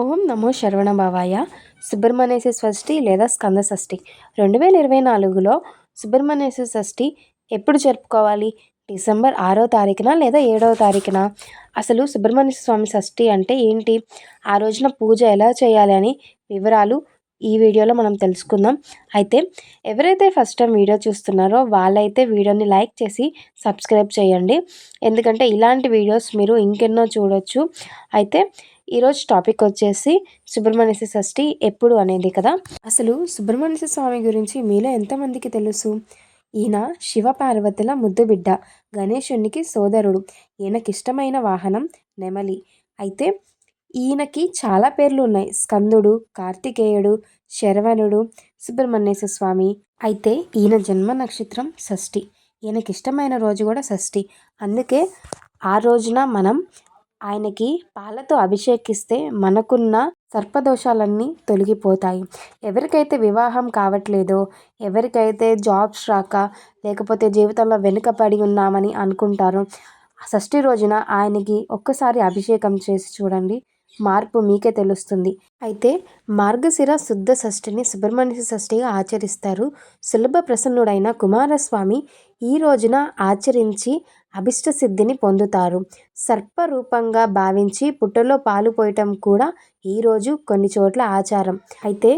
ఓం నమో శరవణభవాయ. సుబ్రహ్మణ్యేశ్వర షష్ఠి లేదా స్కంద షష్ఠి 2024లో సుబ్రహ్మణ్యేశ్వర షష్ఠి ఎప్పుడు జరుపుకోవాలి? డిసెంబర్ 6వ తారీఖున లేదా 7వ తారీఖున? అసలు సుబ్రహ్మణ్య స్వామి షష్ఠి అంటే ఏంటి? ఆ రోజున పూజ ఎలా చేయాలి అని వివరాలు ఈ వీడియోలో మనం తెలుసుకుందాం. అయితే ఎవరైతే ఫస్ట్ టైం వీడియో చూస్తున్నారో వాళ్ళైతే వీడియోని లైక్ చేసి సబ్స్క్రైబ్ చేయండి. ఎందుకంటే ఇలాంటి వీడియోస్ మీరు ఇంకెన్నో చూడొచ్చు. అయితే ఈరోజు టాపిక్ వచ్చేసి సుబ్రహ్మణ్య షష్ఠి ఎప్పుడు అనేది కదా. అసలు సుబ్రహ్మణ్య స్వామి గురించి మీలో ఎంతమందికి తెలుసు? ఈయన శివపార్వతుల ముద్దు బిడ్డ, గణేశునికి సోదరుడు. ఈయనకిష్టమైన వాహనం నెమలి. అయితే ఈయనకి చాలా పేర్లు ఉన్నాయి. స్కందుడు, కార్తికేయుడు, శరవణుడు, సుబ్రహ్మణ్యేశ్వర స్వామి. అయితే ఈయన జన్మ నక్షత్రం షష్ఠి. ఈయనకిష్టమైన రోజు కూడా షష్ఠి. అందుకే ఆ రోజున మనం ఆయనకి పాలతో అభిషేకిస్తే మనకున్న సర్పదోషాలన్నీ తొలగిపోతాయి. ఎవరికైతే వివాహం కావట్లేదో, ఎవరికైతే జాబ్స్ రాక, లేకపోతే జీవితంలో వెనుకపడి ఉన్నామని అనుకుంటారో, షష్ఠి రోజున ఆయనకి ఒక్కసారి అభిషేకం చేసి చూడండి, మార్పు మీకే తెలుస్తుంది. అయితే మార్గశిర శుద్ధ షష్ఠిని సుబ్రహ్మణ్య షష్ఠిగా ఆచరిస్తారు. సులభ ప్రసన్నుడైన కుమారస్వామి ఈ రోజున ఆచరించి అభిష్ట సిద్ధిని పొందుతారు. సర్పరూపంగా భావించి పుట్టలో పాలు పోయటం కూడా ఈరోజు కొన్ని చోట్ల ఆచారం. అయితే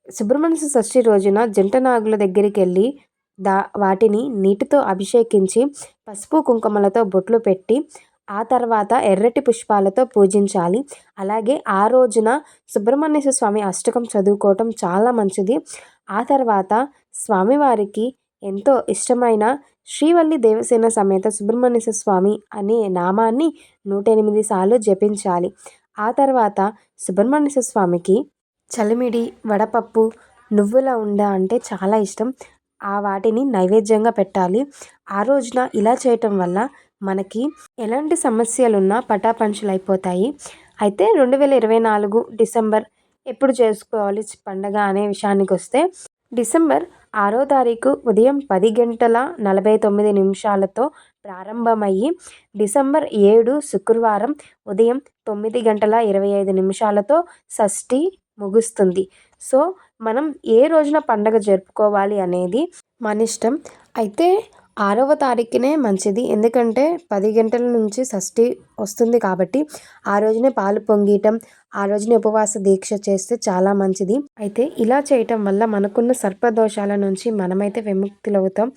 సుబ్రహ్మణ్య షష్ఠి రోజున జంట నాగుల దగ్గరికి వెళ్ళి వాటిని నీటితో అభిషేకించి పసుపు కుంకుమలతో బొట్లు పెట్టి ఆ తర్వాత ఎర్రటి పుష్పాలతో పూజించాలి. అలాగే ఆ రోజున సుబ్రహ్మణ్యేశ్వర స్వామి అష్టకం చదువుకోవటం చాలా మంచిది. ఆ తర్వాత స్వామివారికి ఎంతో ఇష్టమైన శ్రీవల్లి దేవసేన సమేత సుబ్రహ్మణ్యేశ్వర స్వామి అనే నామాన్ని 108 సార్లు జపించాలి. ఆ తర్వాత సుబ్రహ్మణ్యేశ్వర స్వామికి చలిమిడి, వడపప్పు, నువ్వుల ఉండ అంటే చాలా ఇష్టం. వాటిని నైవేద్యంగా పెట్టాలి. ఆ రోజున ఇలా చేయటం వల్ల మనకి ఎలాంటి సమస్యలున్నా పటాపంచలు అయిపోతాయి. అయితే 2024 డిసెంబర్ ఎప్పుడు చేసుకోవాలి పండగ అనే విషయానికి వస్తే, డిసెంబర్ 6వ తారీఖు ఉదయం 10:49 ప్రారంభమయ్యి డిసెంబర్ 7 శుక్రవారం ఉదయం 9:25 షష్ఠి ముగుస్తుంది. సో మనం ఏ రోజున పండగ జరుపుకోవాలి అనేది మన ఇష్టం. అయితే 6వ తారీఖునే మంచిది. ఎందుకంటే 10 గంటల నుంచి షష్ఠి వస్తుంది కాబట్టి ఆ రోజునే పాలు పొంగియటం, ఆ రోజునే ఉపవాస దీక్ష చేస్తే చాలా మంచిది. అయితే ఇలా చేయటం వల్ల మనకున్న సర్పదోషాల నుంచి మనమైతే విముక్తులవుతాం.